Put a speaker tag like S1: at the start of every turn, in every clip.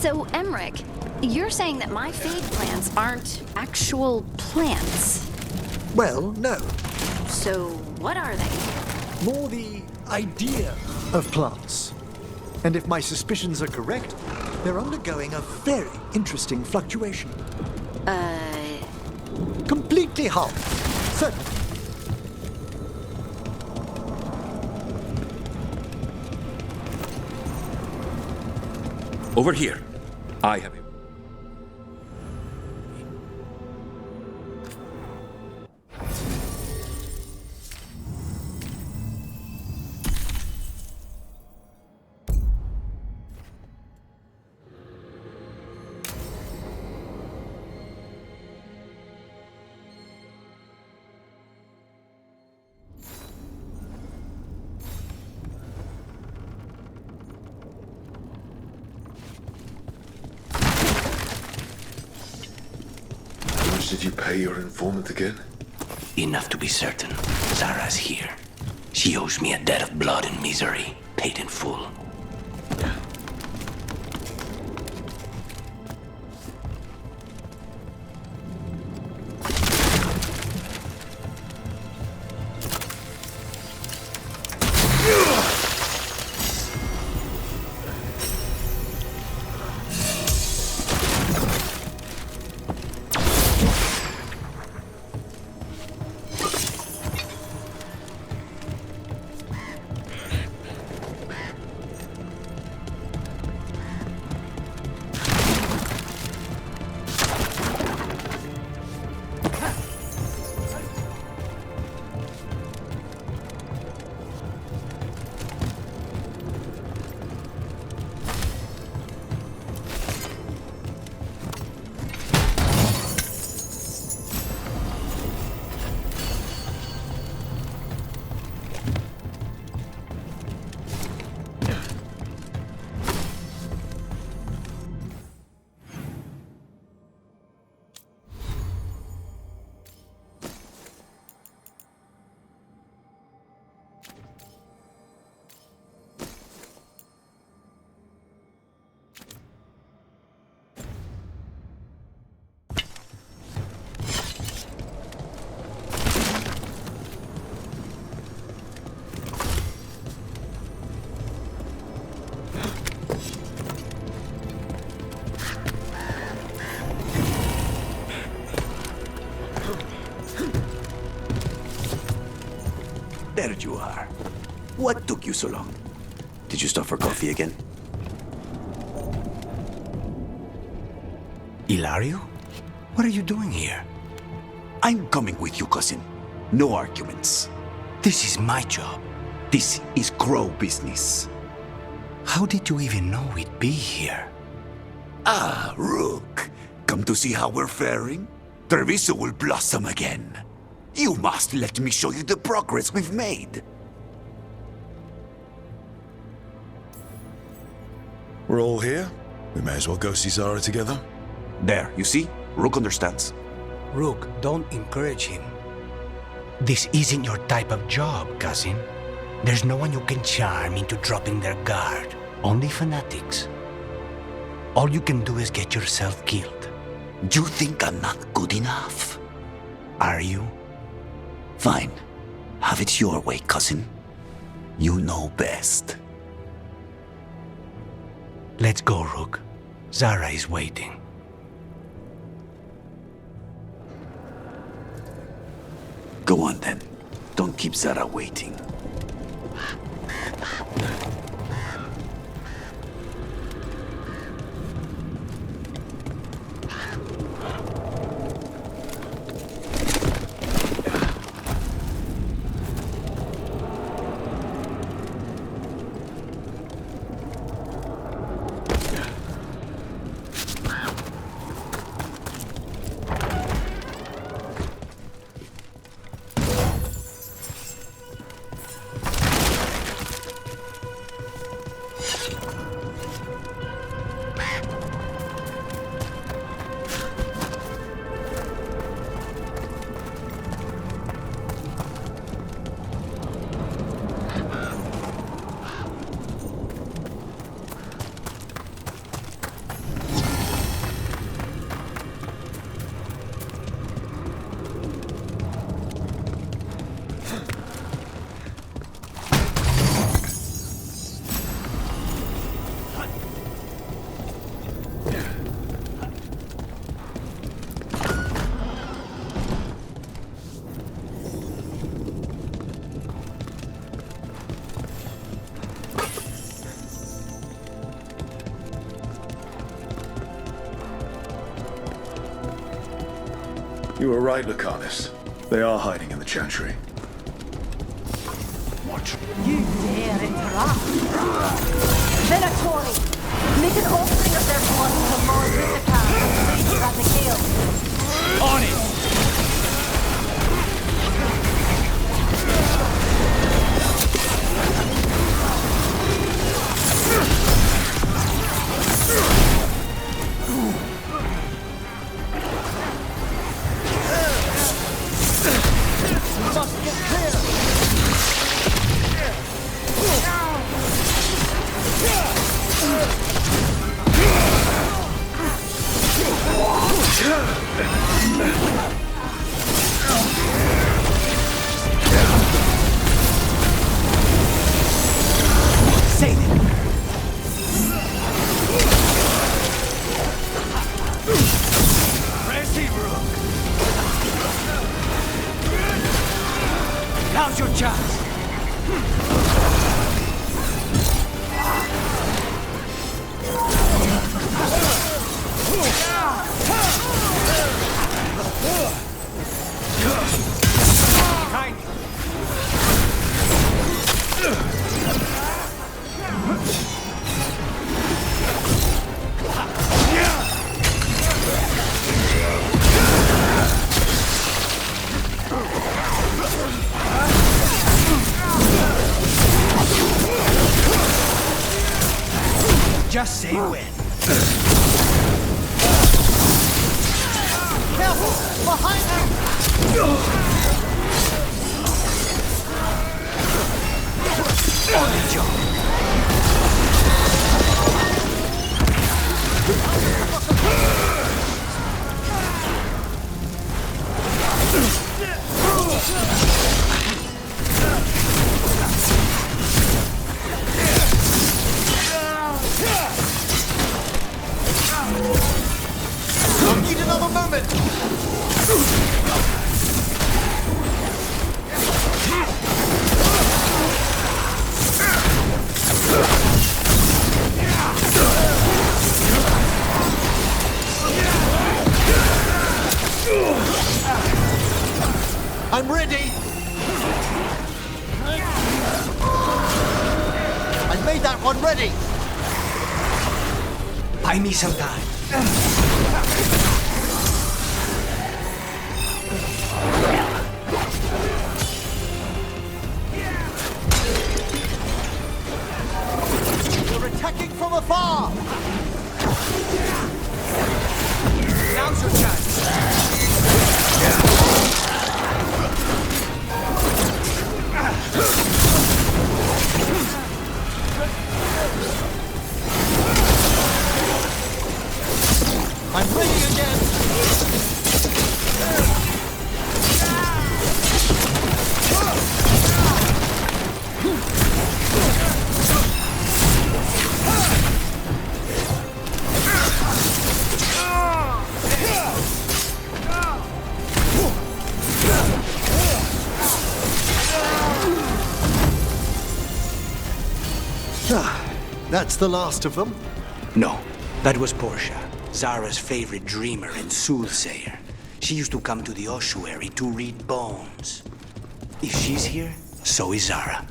S1: So, Emmrich, you're saying that my fade plants aren't actual plants?
S2: Well, no.
S1: So, what are they?
S2: More the idea of plants. And if my suspicions are correct, they're undergoing a very interesting fluctuation. Completely halt. Certainly.
S3: Over here. I have a...
S4: Did you pay your informant again?
S5: Enough to be certain. Zara's here. She owes me a debt of blood and misery, paid in full.
S6: There you are. What took you so long? Did you stop for coffee again?
S5: Ilario? What are you doing here?
S6: I'm coming with you, cousin. No arguments.
S5: This is my job.
S6: This is crow business.
S5: How did you even know we'd be here?
S6: Ah, Rook. Come to see how we're faring? Treviso will blossom again. You must let me show you the progress we've made.
S4: We're all here. We may as well go see Zara together.
S6: There, you see? Rook understands.
S5: Rook, don't encourage him. This isn't your type of job, cousin. There's no one you can charm into dropping their guard. Only fanatics. All you can do is get yourself killed.
S6: You think I'm not good enough?
S5: Are you?
S6: Fine. Have it your way, cousin. You know best.
S5: Let's go, Rook. Zara is waiting.
S6: Go on then. Don't keep Zara waiting.
S4: You were right, Lucanis. They are hiding in the Chantry.
S3: You dare interrupt? Venatori! Make an offering of their blood to Lord Lucanis and Lady Radicale.
S5: On it! Now's your chance! Behind you! Just say when.
S3: Careful! Behind you!
S5: On the job.
S2: I need another moment! I'm ready! I made that one ready!
S5: Buy me some time.
S2: We're attacking from afar!
S5: Now's your chance.
S2: I'm ready again! That's the last of them.
S5: No, that was Portia, Zara's favorite dreamer and soothsayer. She used to come to the ossuary to read bones. If she's here, so is Zara.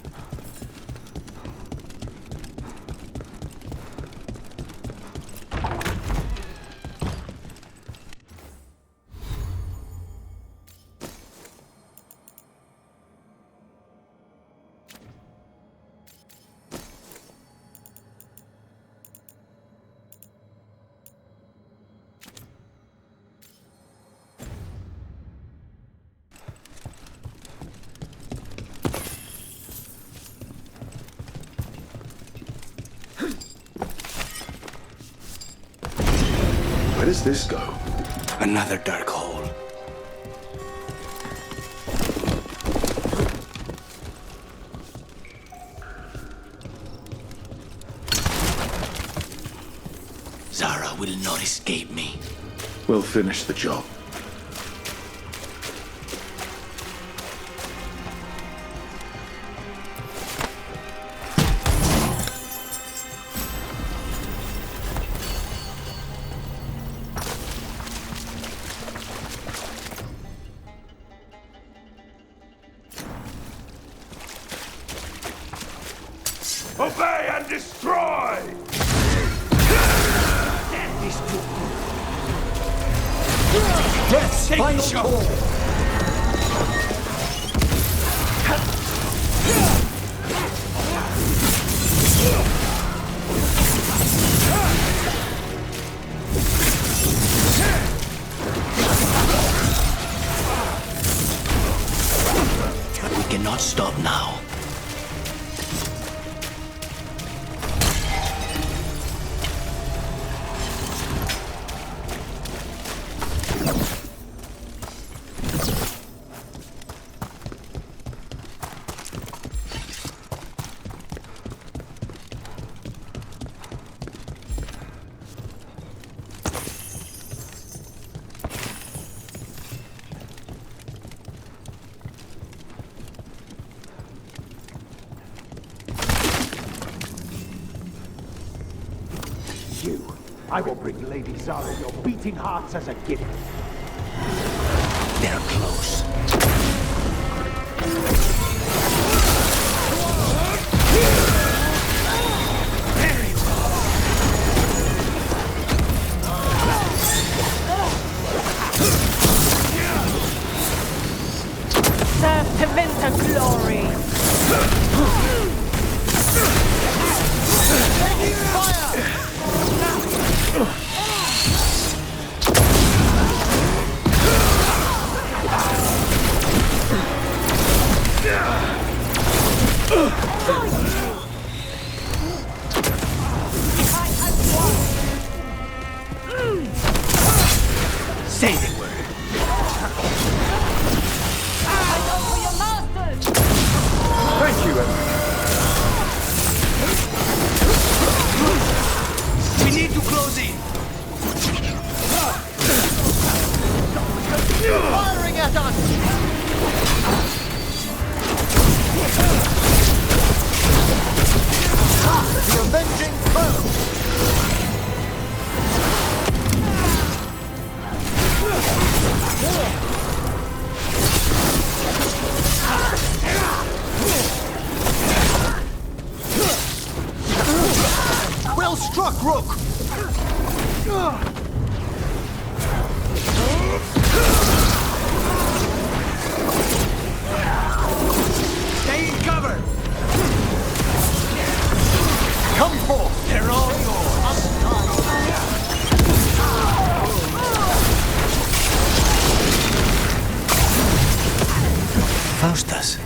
S4: Where does this go?
S5: Another dark hole. Zara will not escape me.
S4: We'll finish the job.
S6: Obey and destroy!
S2: Death's final call!
S5: We cannot stop now.
S7: I will bring Lady Zara your beating hearts as a gift.
S5: They're close.
S3: Serve to Winter glory!
S5: Say the word.
S3: I go for your masters!
S2: Thank you, Emmrich.
S5: We need to close in.
S2: Firing at us! The avenging foe! Well struck, Rook!
S5: Stay in cover.
S2: Come forth!
S5: They're all yours. Faustus.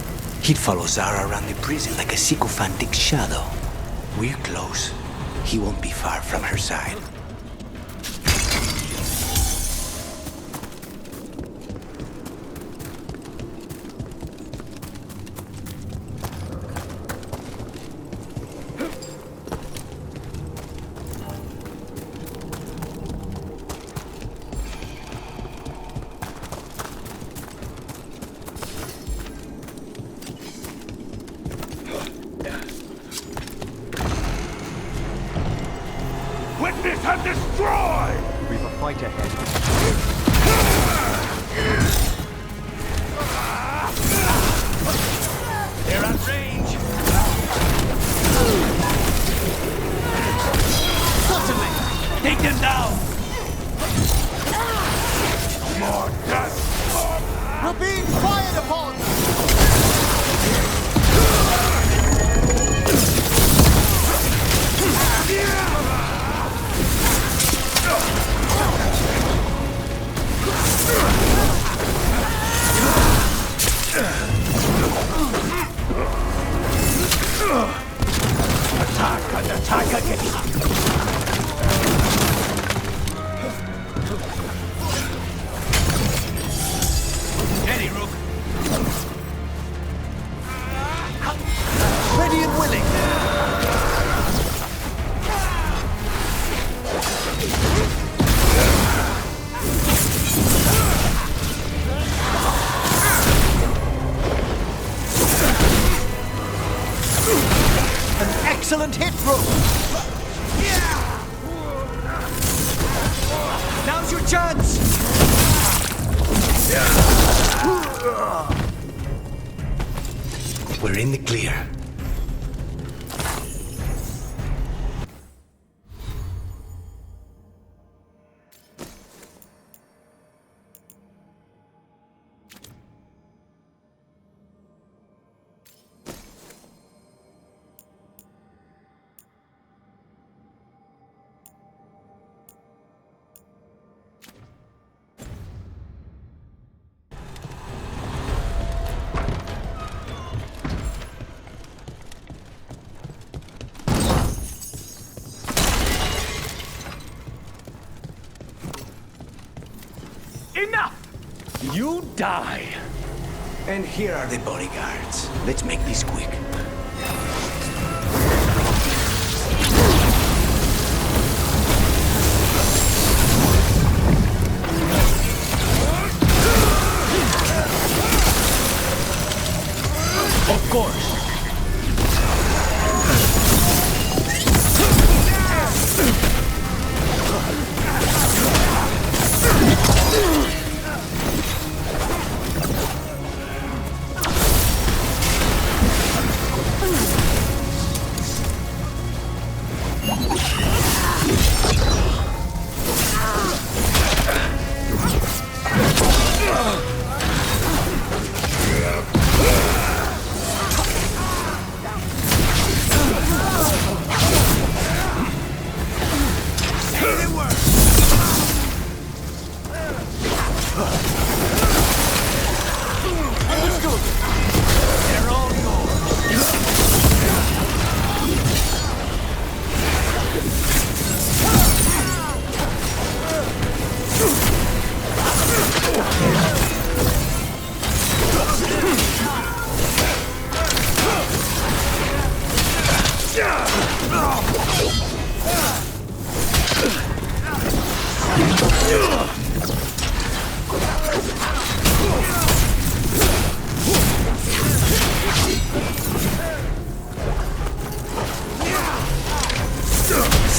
S5: He'd follow Zara around the prison like a sycophantic shadow. We're close. He won't be far from her side.
S6: Witness and destroy!
S2: We've a fight ahead.
S5: They're at range. Certainly. Take them down.
S6: More death!
S2: We're being fired upon!
S7: Attack and attack again!
S5: Ready, Rook.
S2: Ready and willing! An excellent hit, Rook! Now's your chance!
S5: We're in the clear.
S7: Enough! You die.
S5: And here are the bodyguards. Let's make this quick.
S7: Of course.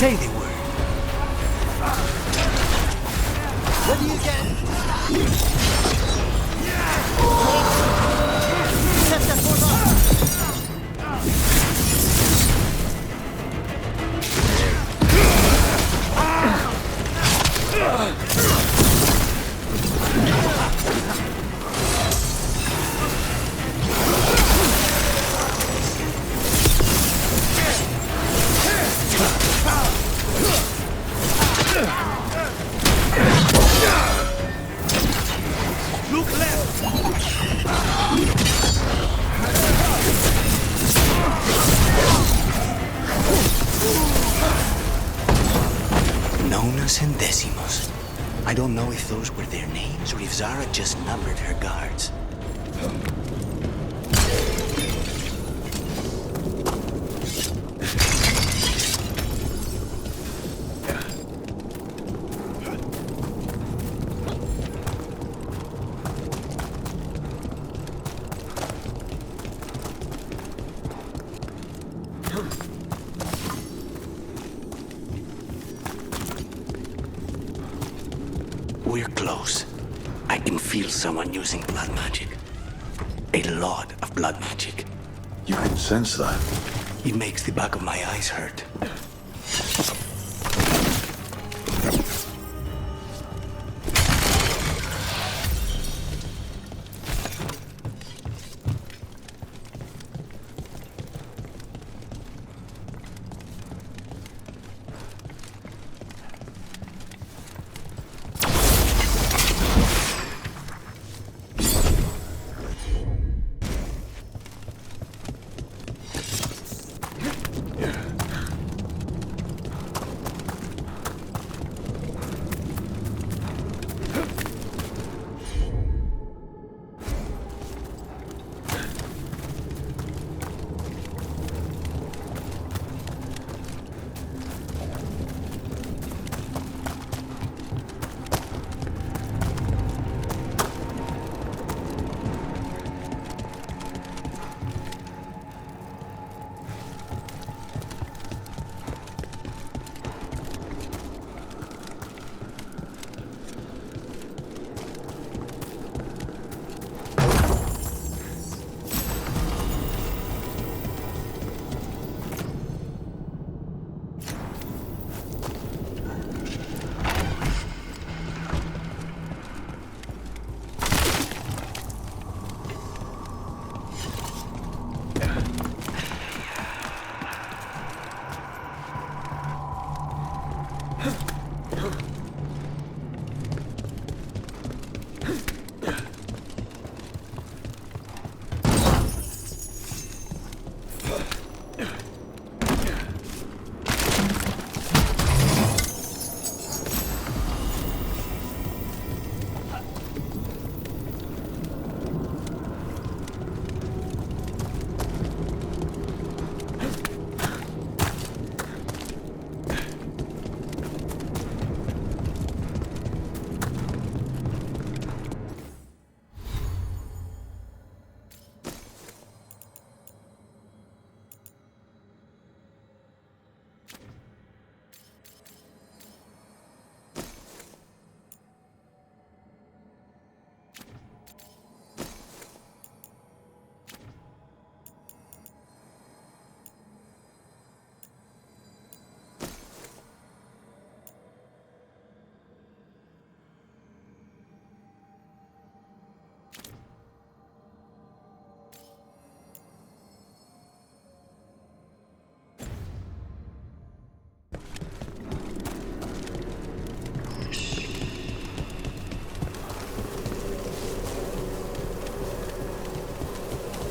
S5: Say the word.
S2: What do you get?
S5: Nonas and Decimos. I don't know if those were their names or if Zara just numbered her guards. We're close. I can feel someone using blood magic. A lot of blood magic.
S4: You can sense that.
S5: It makes the back of my eyes hurt.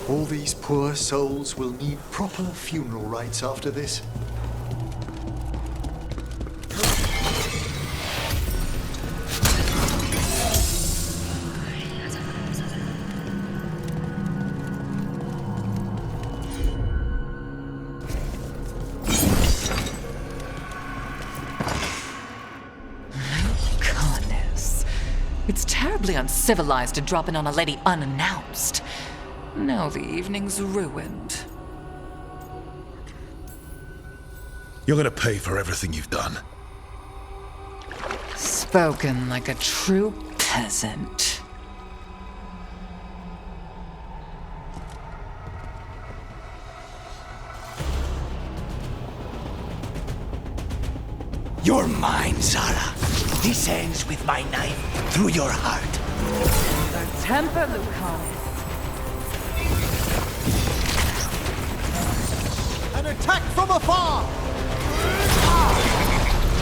S2: All these poor souls will need proper funeral rites after this.
S8: Lucanis. It's terribly uncivilized to drop in on a lady unannounced. Now the evening's ruined.
S4: You're gonna pay for everything you've done.
S8: Spoken like a true peasant.
S5: You're mine, Zara. This ends with my knife through your heart.
S8: The temper, Lucanis.
S2: An attack from afar!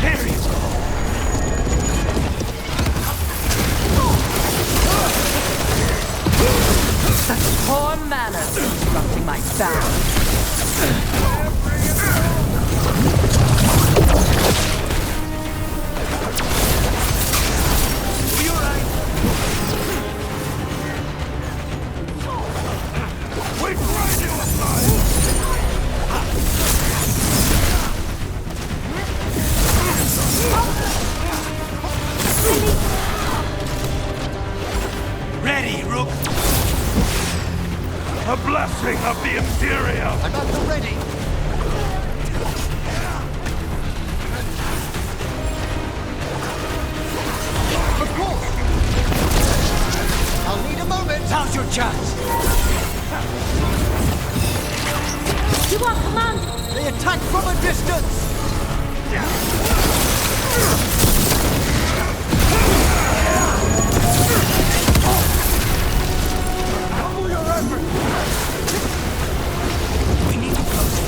S5: There you go.
S8: Such poor manners interrupting my balance.
S5: Ready, Rook.
S7: A blessing of the Imperium!
S2: I'm at the ready! Of course! I'll need a moment!
S5: Now's your chance.
S3: You want command?
S2: They attack from a distance!
S7: Double your effort!
S5: We need to close it.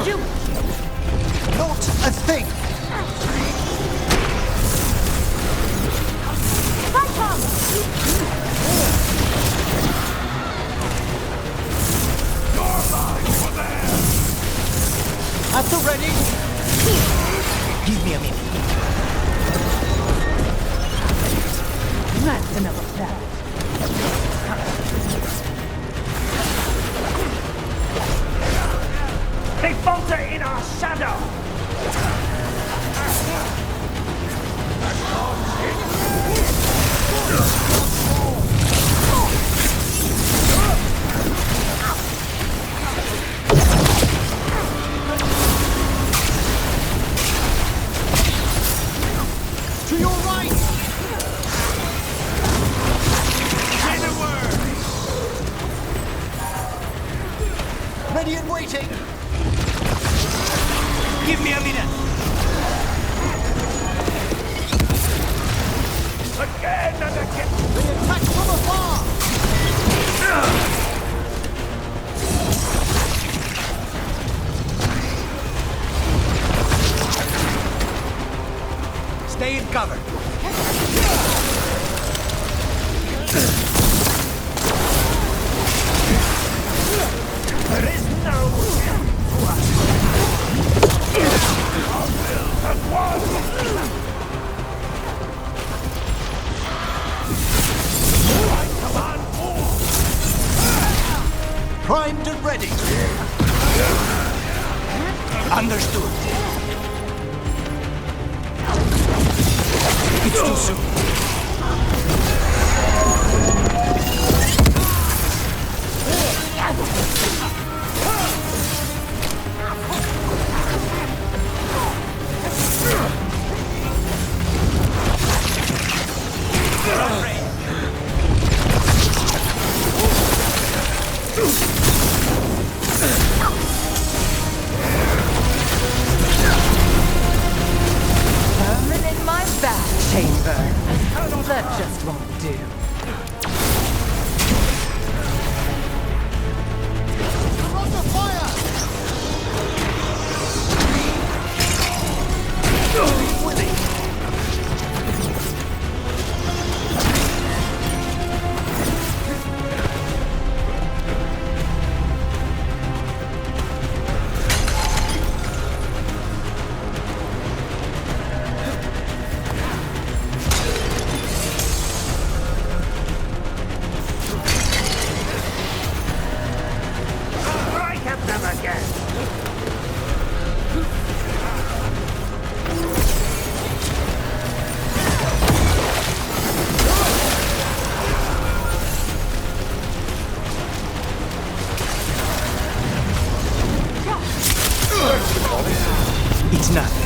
S8: Do
S2: Not a thing!
S3: Fight on!
S2: At the ready!
S5: Give me a minute.
S8: That's enough of that.
S7: They falter in our shadow!
S2: To your right! Ready and waiting!
S5: Give me a minute.
S7: Again and again!
S2: They attack from afar!
S5: Stay in cover.
S7: There is no end to us! Our will at one! I command all!
S2: Primed and ready!
S5: Understood. It's too soon.
S8: Vermin in my back chamber.
S5: It's nothing.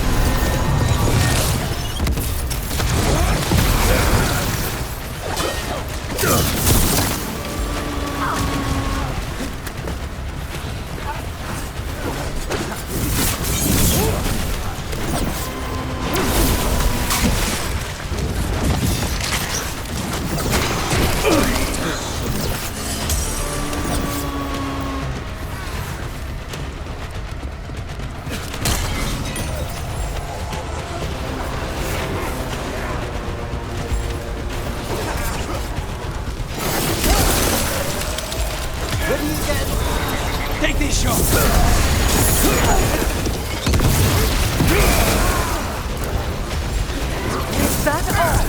S7: Take this shot!
S3: Is that all?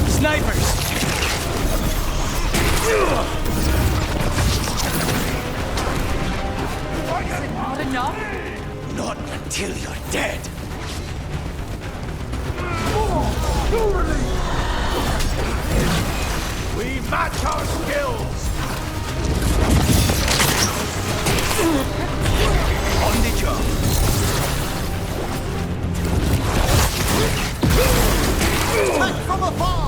S7: Snipers!
S3: Not enough?
S6: Not until you're dead.
S7: We match our skills! On the job.
S2: Attack from afar!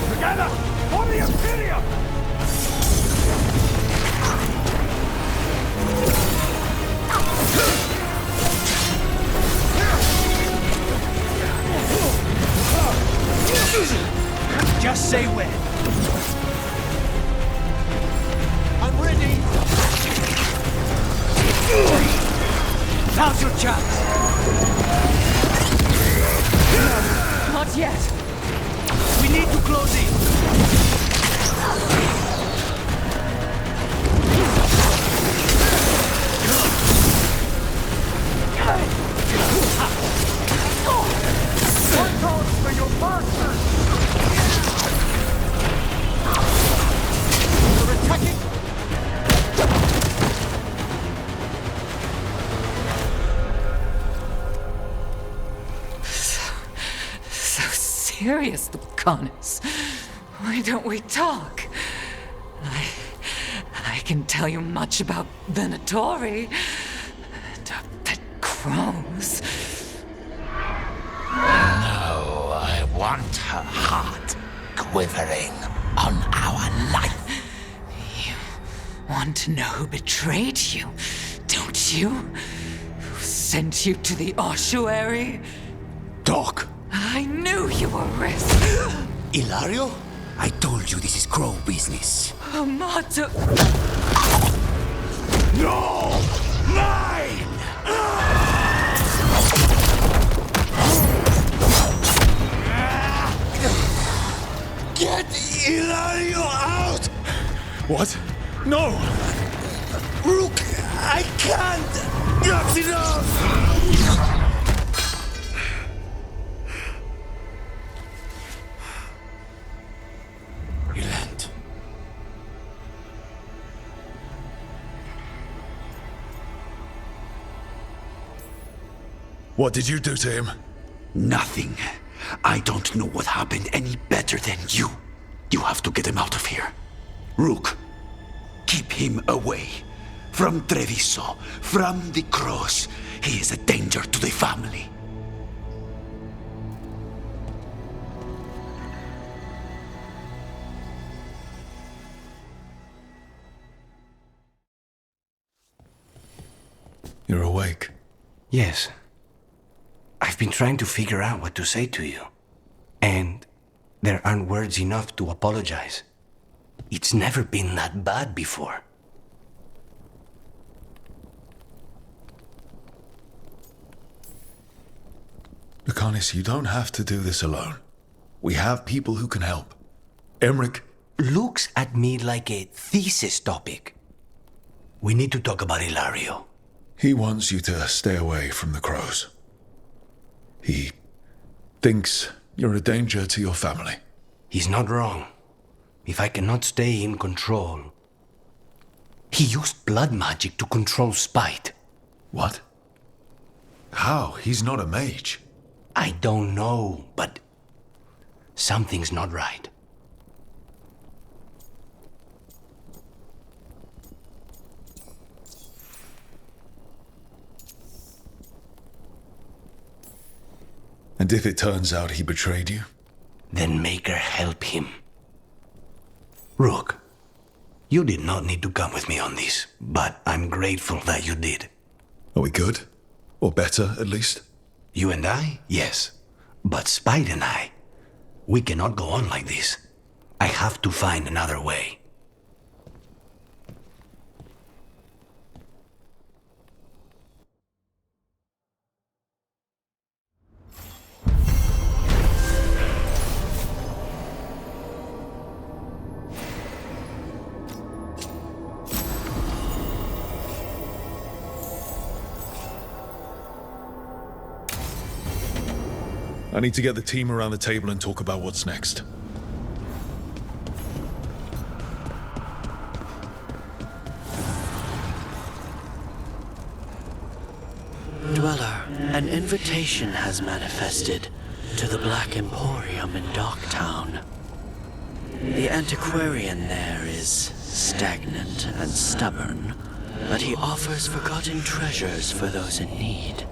S7: Together! For the Imperium! Just say when.
S2: I'm ready!
S7: Now's your chance.
S3: Not yet.
S7: We need to close in. One toss for your monsters!
S2: You're attacking!
S8: So serious, Lucanis. Why don't we talk? I can tell you much about Venatori and our pet crows.
S6: No, I want her heart quivering on our life.
S8: You want to know who betrayed you, don't you? Who sent you to the ossuary?
S6: Talk.
S8: I knew you were risk.
S6: Ilario? I told you this is crow business.
S8: Amato.
S6: No! Mine! Get Ilario out!
S4: What? No!
S6: Rook, I can't! Not enough! Relent.
S4: What did you do to him?
S6: Nothing. I don't know what happened any better than you. You have to get him out of here. Rook, keep him away. From Treviso, from the cross. He is a danger to the family.
S4: You're awake.
S5: Yes. I've been trying to figure out what to say to you. And there aren't words enough to apologize. It's never been that bad before.
S4: Lucanis, you don't have to do this alone. We have people who can help. Emmrich.
S5: Looks at me like a thesis topic. We need to talk about Ilario.
S4: He wants you to stay away from the crows. He thinks You're a danger to your family.
S5: He's not wrong. If I cannot stay in control... He used blood magic to control spite.
S4: What? How? He's not a mage.
S5: I don't know, but... something's not right.
S4: And if it turns out he betrayed you?
S5: Then make her help him. Rook, you did not need to come with me on this, but I'm grateful that you did.
S4: Are we good? Or better, at least?
S5: You and I? Yes. But Spite and I, we cannot go on like this. I have to find another way.
S4: I need to get the team around the table and talk about what's next.
S9: Dweller, an invitation has manifested to the Black Emporium in Docktown. The antiquarian there is stagnant and stubborn, but he offers forgotten treasures for those in need.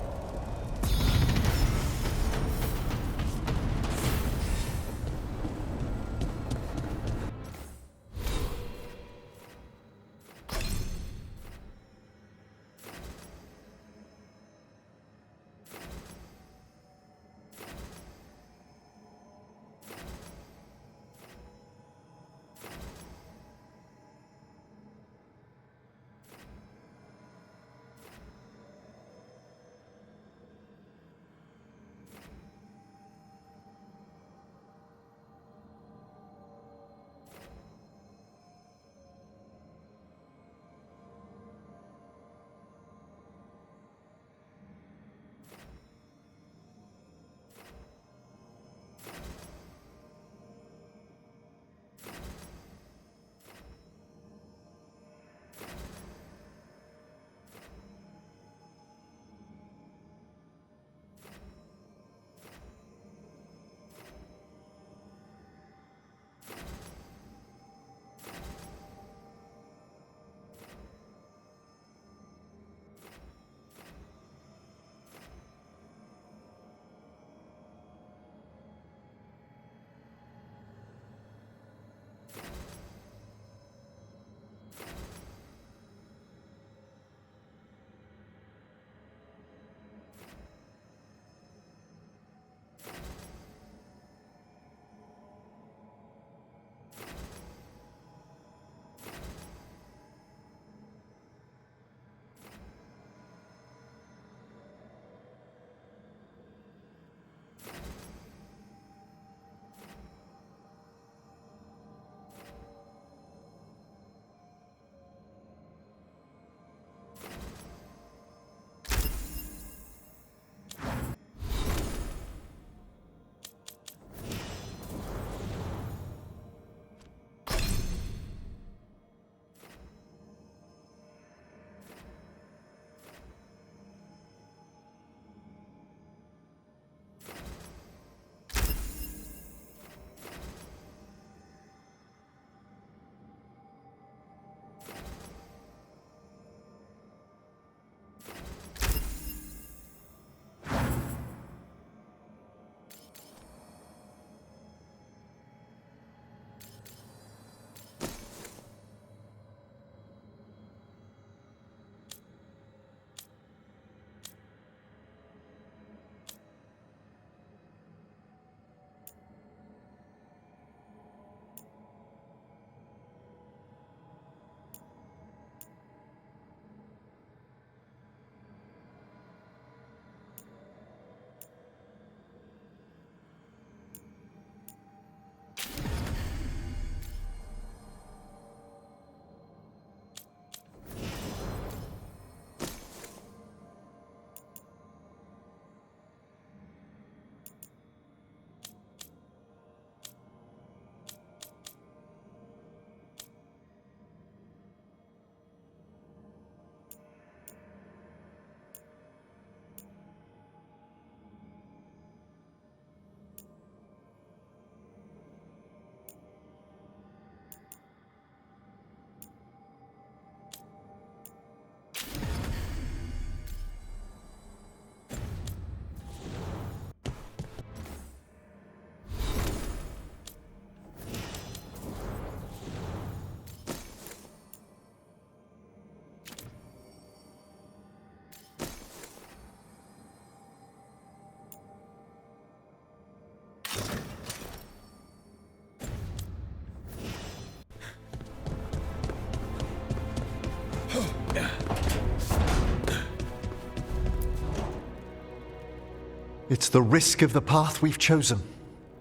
S2: It's the risk of the path we've chosen.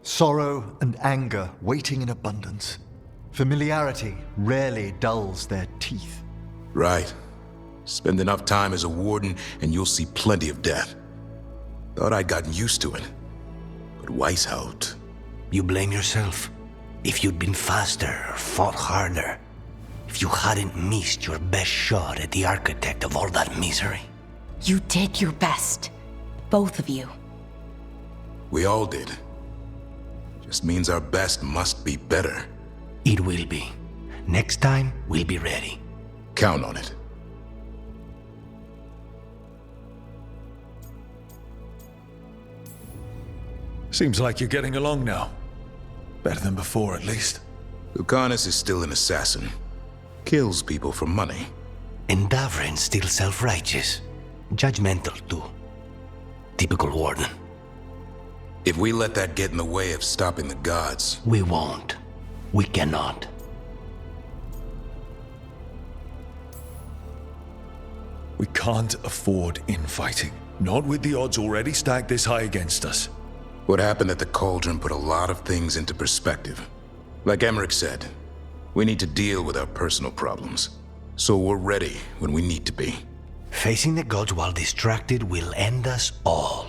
S2: Sorrow and anger waiting in abundance. Familiarity rarely dulls their teeth.
S10: Right. Spend enough time as a warden and you'll see plenty of death. Thought I'd gotten used to it. But Weishaupt...
S5: You blame yourself. If you'd been faster or fought harder, if you hadn't missed your best shot at the architect of all that misery.
S11: You did your best. Both of you.
S10: We all did. Just means our best must be better.
S5: It will be. Next time, we'll be ready.
S10: Count on it.
S4: Seems like you're getting along now. Better than before, at least.
S10: Lucanis is still an assassin. Kills people for money.
S5: And Davrin's still self-righteous. Judgmental, too. Typical warden.
S10: If we let that get in the way of stopping the gods...
S5: We won't. We cannot.
S4: We can't afford infighting. Not with the odds already stacked this high against us.
S10: What happened at the Cauldron put a lot of things into perspective. Like Emmrich said, we need to deal with our personal problems. So we're ready when we need to be.
S5: Facing the gods while distracted will end us all.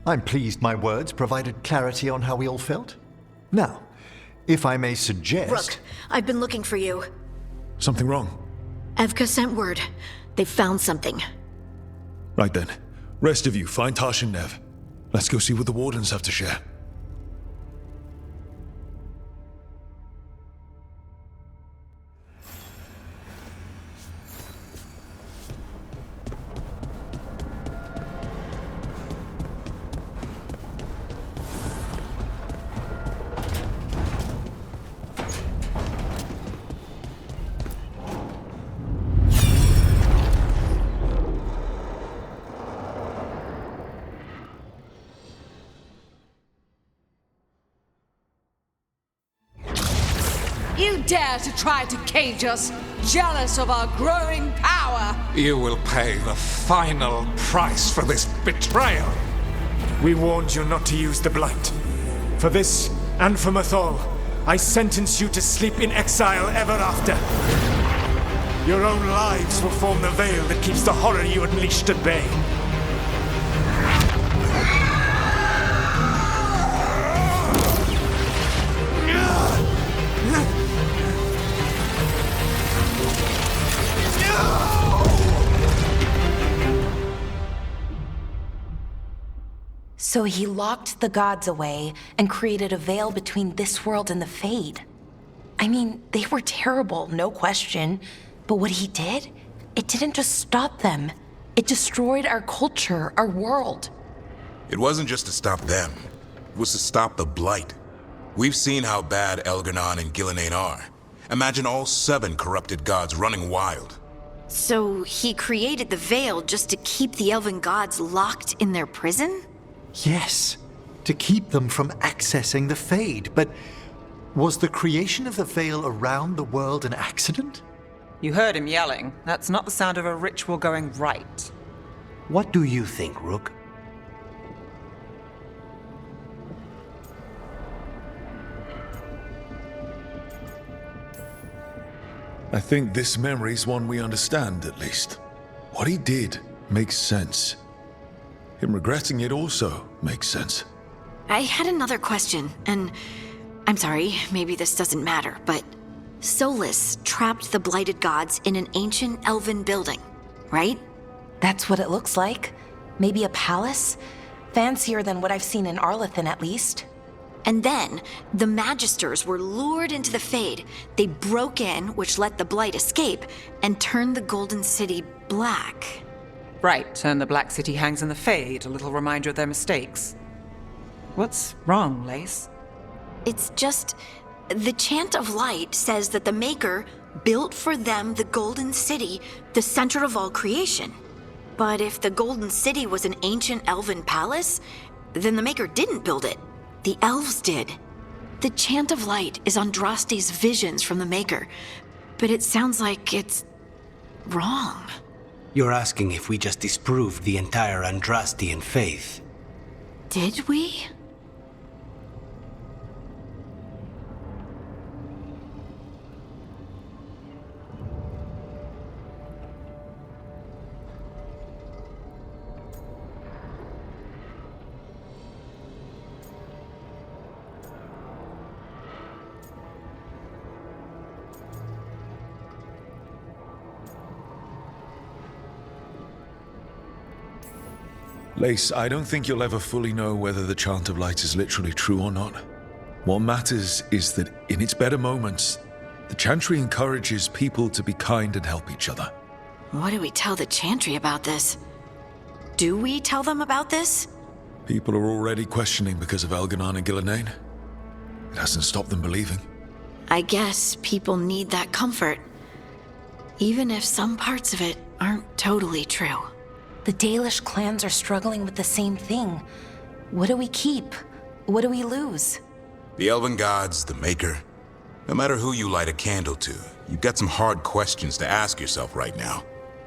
S2: I'm pleased my words provided clarity on how we all felt. Now, if I may suggest...
S3: Rook, I've been looking for you.
S4: Something wrong?
S3: Evka sent word. They found something.
S4: Right then. Rest of you, find Taash and Neve. Let's go see what the Wardens have to share.
S8: You dare to try to cage us, jealous of our growing power!
S12: You will pay the final price for this betrayal!
S7: We warned you not to use the Blight. For this, and for Mathol, I sentence you to sleep in exile ever after. Your own lives will form the veil that keeps the horror you unleashed at bay.
S11: So he locked the gods away and created a veil between this world and the Fade. I mean, they were terrible, no question. But what he did, it didn't just stop them. It destroyed our culture, our world.
S10: It wasn't just to stop them. It was to stop the Blight. We've seen how bad Elgar'nan and Gillenane are. Imagine all 7 corrupted gods running wild.
S1: So he created the veil just to keep the elven gods locked in their prison?
S2: Yes, to keep them from accessing the Fade. But was the creation of the veil around the world an accident?
S13: You heard him yelling. That's not the sound of a ritual going right.
S5: What do you think, Rook?
S4: I think this memory's one we understand, at least. What he did makes sense. Him regretting it also makes sense.
S1: I had another question, and I'm sorry, maybe this doesn't matter, but Solus trapped the blighted gods in an ancient elven building, right?
S11: That's what it looks like. Maybe a palace? Fancier than what I've seen in Arlathan, at least.
S1: And then, the Magisters were lured into the Fade. They broke in, which let the Blight escape, and turned the Golden City black.
S13: Right, and the Black City hangs in the Fade, a little reminder of their mistakes. What's wrong, Lace?
S1: It's just... the Chant of Light says that the Maker built for them the Golden City, the center of all creation. But if the Golden City was an ancient elven palace, then the Maker didn't build it. The elves did. The Chant of Light is Andraste's visions from the Maker, but it sounds like it's wrong.
S5: You're asking if we just disproved the entire Andrastian faith.
S1: Did we?
S4: Lace, I don't think you'll ever fully know whether the Chant of Light is literally true or not. What matters is that in its better moments, the Chantry encourages people to be kind and help each other.
S1: What do we tell the Chantry about this? Do we tell them about this?
S4: People are already questioning because of Elganon and Gillenane. It hasn't stopped them believing.
S1: I guess people need that comfort, even if some parts of it aren't totally true.
S11: The Dalish clans are struggling with the same thing. What do we keep? What do we lose?
S10: The Elven Gods, the Maker. No matter who you light a candle to, you've got some hard questions to ask yourself right now.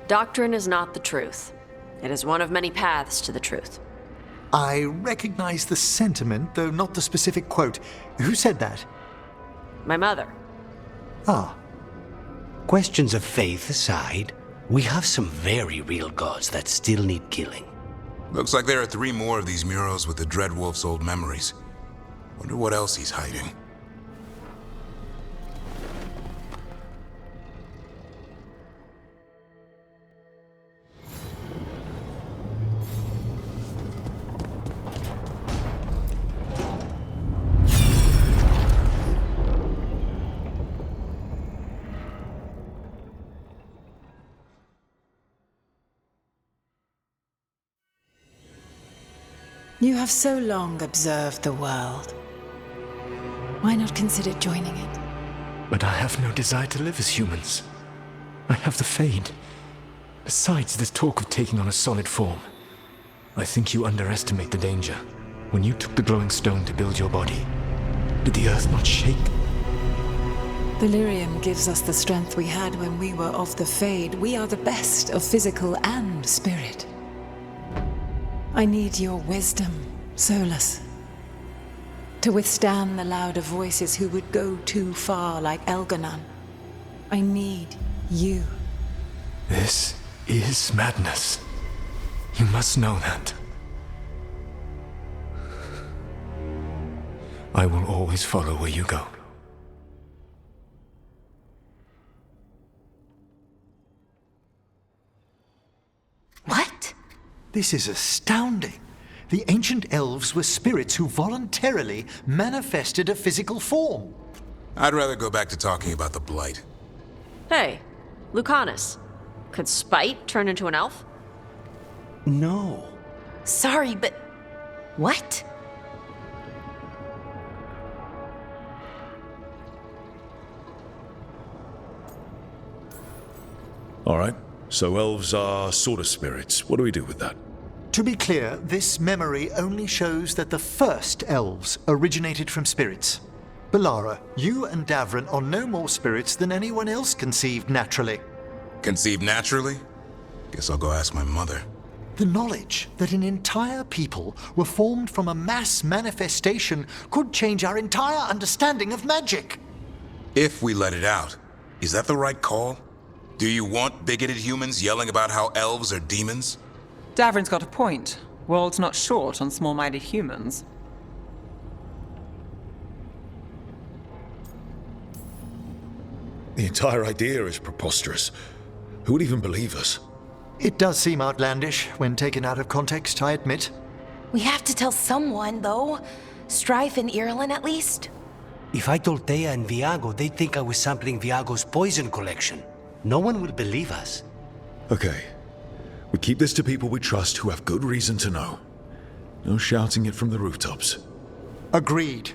S14: Doctrine is not the truth. It is one of many paths to the truth.
S2: I recognize the sentiment, though not the specific quote. Who said that?
S14: My mother.
S2: Ah.
S5: Questions of faith aside, we have some very real gods that still need killing.
S10: Looks like there are 3 more of these murals with the Dreadwolf's old memories. Wonder what else he's hiding.
S8: You have so long observed the world. Why not consider joining it?
S7: But I have no desire to live as humans. I have the Fade. Besides this talk of taking on a solid form, I think you underestimate the danger. When you took the glowing stone to build your body, did the earth not shake?
S8: Delirium gives us the strength we had when we were of the Fade. We are the best of physical and spirit. I need your wisdom, Solus, to withstand the louder voices who would go too far like Elganon. I need you.
S7: This is madness. You must know that. I will always follow where you go.
S2: What? This is astounding. The ancient elves were spirits who voluntarily manifested a physical form.
S10: I'd rather go back to talking about the Blight.
S14: Hey, Lucanis. Could Spite turn into an elf?
S5: No.
S11: Sorry, but... what?
S4: All right, so elves are sort of spirits. What do we do with that?
S2: To be clear, this memory only shows that the first elves originated from spirits. Bellara, you and Davrin are no more spirits than anyone else conceived naturally.
S10: Conceived naturally? Guess I'll go ask my mother.
S2: The knowledge that an entire people were formed from a mass manifestation could change our entire understanding of magic.
S10: If we let it out, is that the right call? Do you want bigoted humans yelling about how elves are demons?
S13: Davrin's got a point. World's not short on small-minded humans.
S4: The entire idea is preposterous. Who would even believe us?
S2: It does seem outlandish when taken out of context, I admit.
S11: We have to tell someone, though. Strife and Ireland, at least.
S5: If I told Thea and Viago, they'd think I was sampling Viago's poison collection. No one will believe us.
S4: Okay. We keep this to people we trust who have good reason to know. No shouting it from the rooftops.
S2: Agreed.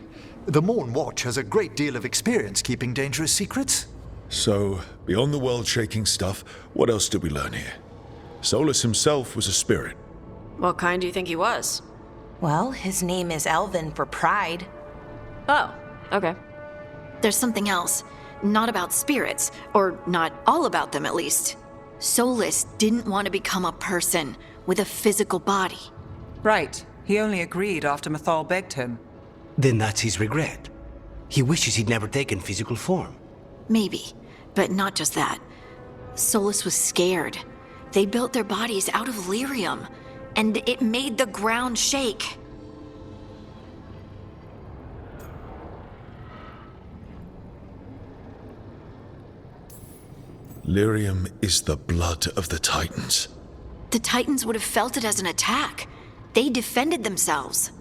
S2: The Morn Watch has a great deal of experience keeping dangerous secrets.
S4: So, beyond the world-shaking stuff, what else did we learn here? Solus himself was a spirit.
S14: What kind do you think he was?
S11: Well, his name is Elven for pride.
S14: Oh, okay.
S1: There's something else. Not about spirits, or not all about them at least. Solus didn't want to become a person with a physical body.
S13: Right. He only agreed after Mythal begged him.
S5: Then that's his regret. He wishes he'd never taken physical form.
S1: Maybe, but not just that. Solus was scared. They built their bodies out of lyrium, and it made the ground shake.
S4: Lyrium is the blood of the Titans.
S1: The Titans would have felt it as an attack. They defended themselves.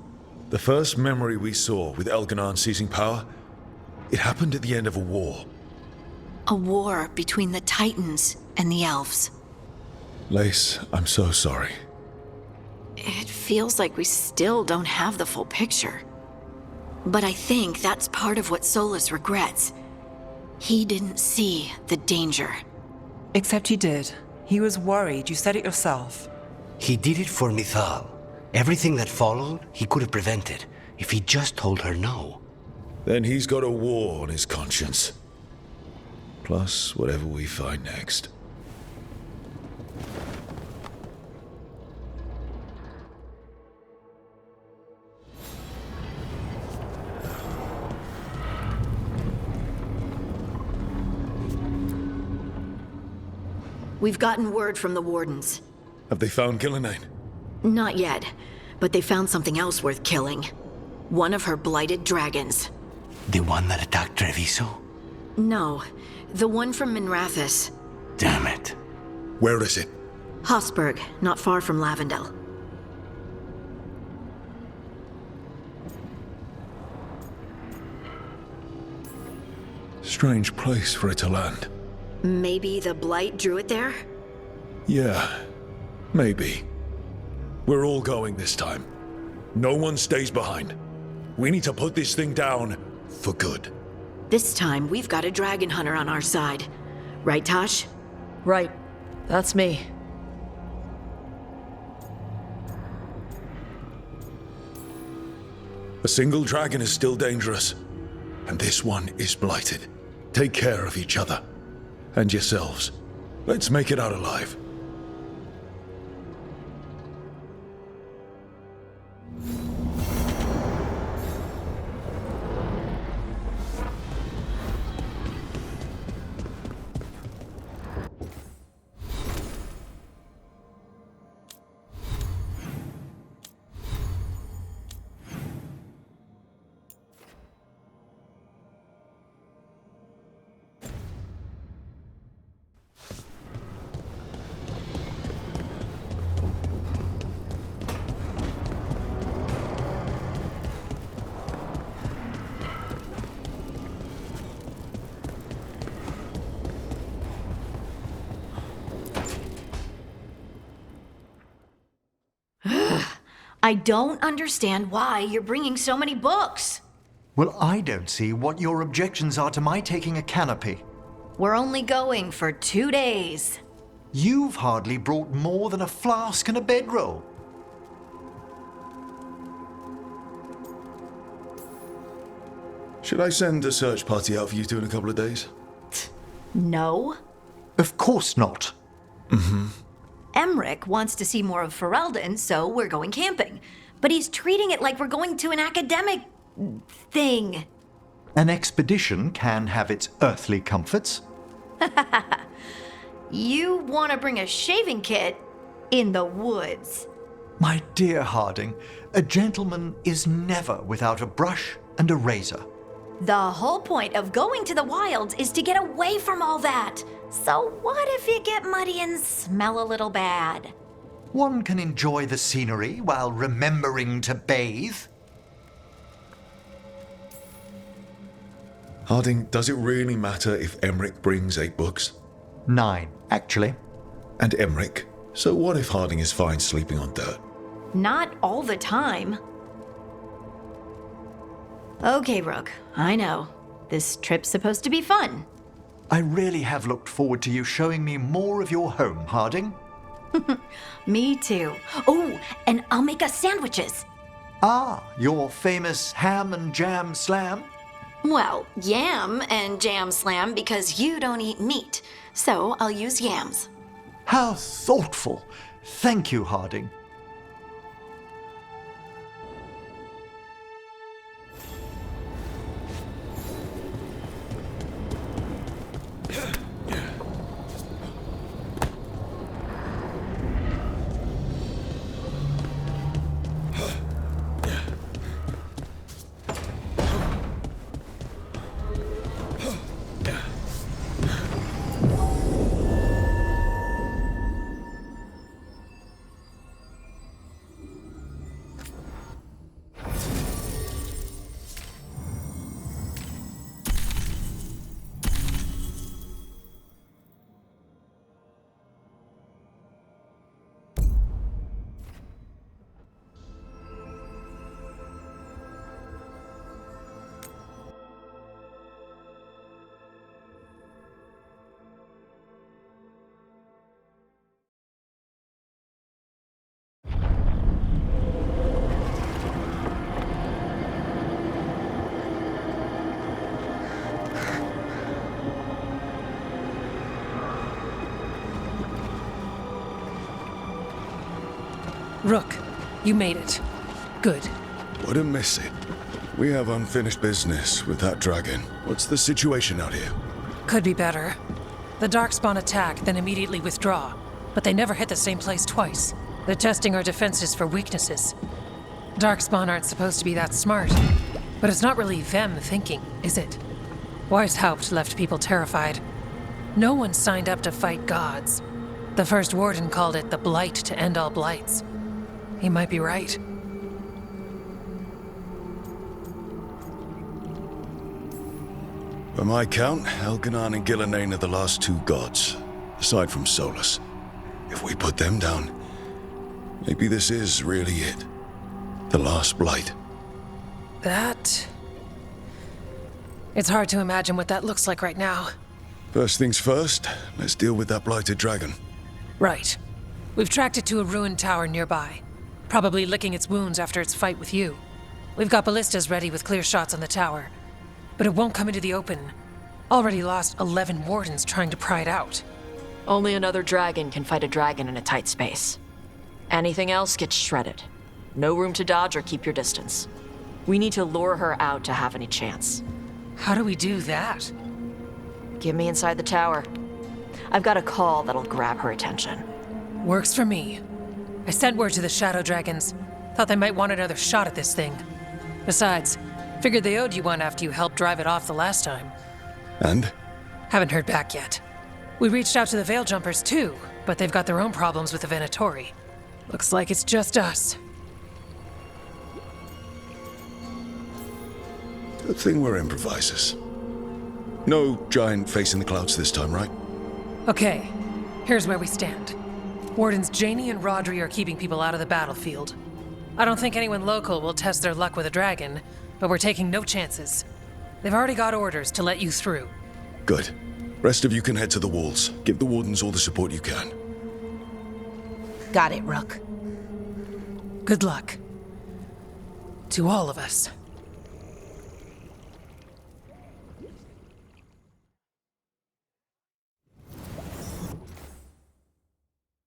S4: The first memory we saw with Elganon seizing power, it happened at the end of a war.
S1: A war between the Titans and the elves.
S4: Lace, I'm so sorry.
S1: It feels like we still don't have the full picture. But I think that's part of what Solus regrets. He didn't see the danger.
S13: Except he did. He was worried, you said it yourself.
S5: He did it for Mythal. Everything that followed, he could have prevented, if he just told her no.
S4: Then he's got a war on his conscience. Plus, whatever we find next.
S1: We've gotten word from the Wardens.
S4: Have they found Gillenane?
S1: Not yet, but they found something else worth killing. One of her blighted dragons.
S5: The one that attacked Treviso?
S1: No, the one from Minrathous.
S5: Damn it.
S4: Where is it?
S1: Hosberg, not far from Lavendel.
S4: Strange place for it to land.
S1: Maybe the blight drew it there?
S4: Yeah, maybe. We're all going this time. No one stays behind. We need to put this thing down for good.
S1: This time, we've got a dragon hunter on our side. Right, Taash?
S14: Right. That's me.
S4: A single dragon is still dangerous, and this one is blighted. Take care of each other. And yourselves. Let's make it out alive.
S1: I don't understand why you're bringing so many books.
S2: Well, I don't see what your objections are to my taking a canopy.
S1: We're only going for 2 days.
S2: You've hardly brought more than a flask and a bedroll.
S4: Should I send a search party out for you two in a couple of days?
S1: No.
S2: Of course not.
S1: Emmrich wants to see more of Ferelden, so we're going camping. But he's treating it like we're going to an academic thing.
S2: An expedition can have its earthly comforts.
S1: You want to bring a shaving kit in the woods.
S2: My dear Harding, a gentleman is never without a brush and a razor.
S1: The whole point of going to the wilds is to get away from all that. So what if you get muddy and smell a little bad?
S2: One can enjoy the scenery while remembering to bathe.
S4: Harding, does it really matter if Emmrich brings 8 books?
S2: 9, actually.
S4: And Emmrich? So what if Harding is fine sleeping on dirt?
S1: Not all the time. Okay, Rook, I know. This trip's supposed to be fun.
S2: I really have looked forward to you showing me more of your home, Harding.
S1: Me too. Oh, and I'll make us sandwiches.
S2: Ah, your famous ham and jam slam?
S1: Well, yam and jam slam because you don't eat meat, so I'll use yams.
S2: How thoughtful. Thank you, Harding.
S15: Rook, you made it. Good.
S4: What a miss it. We have unfinished business with that dragon. What's the situation out here?
S15: Could be better. The Darkspawn attack, then immediately withdraw. But they never hit the same place twice. They're testing our defenses for weaknesses. Darkspawn aren't supposed to be that smart. But it's not really them thinking, is it? Weishaupt left people terrified. No one signed up to fight gods. The first warden called it the blight to end all blights. He might be right.
S4: By my count, Elganon and Gillenane are the last two gods, aside from Solus. If we put them down, maybe this is really it. The last blight.
S15: That... It's hard to imagine what that looks like right now.
S4: First things first, let's deal with that blighted dragon.
S15: Right. We've tracked it to a ruined tower nearby. Probably licking its wounds after its fight with you. We've got ballistas ready with clear shots on the tower. But it won't come into the open. Already lost 11 wardens trying to pry it out.
S14: Only another dragon can fight a dragon in a tight space. Anything else gets shredded. No room to dodge or keep your distance. We need to lure her out to have any chance.
S15: How do we do that?
S14: Get me inside the tower. I've got a call that'll grab her attention.
S15: Works for me. I sent word to the Shadow Dragons. Thought they might want another shot at this thing. Besides, figured they owed you one after you helped drive it off the last time.
S4: And?
S15: Haven't heard back yet. We reached out to the Veil Jumpers too, but they've got their own problems with the Venatori. Looks like it's just us.
S4: Good thing we're improvisers. No giant face in the clouds this time, right?
S15: Okay, here's where we stand. Wardens Janie and Rodri are keeping people out of the battlefield. I don't think anyone local will test their luck with a dragon, but we're taking no chances. They've already got orders to let you through.
S4: Good. Rest of you can head to the walls. Give the wardens all the support you can.
S11: Got it, Rook.
S15: Good luck. To all of us.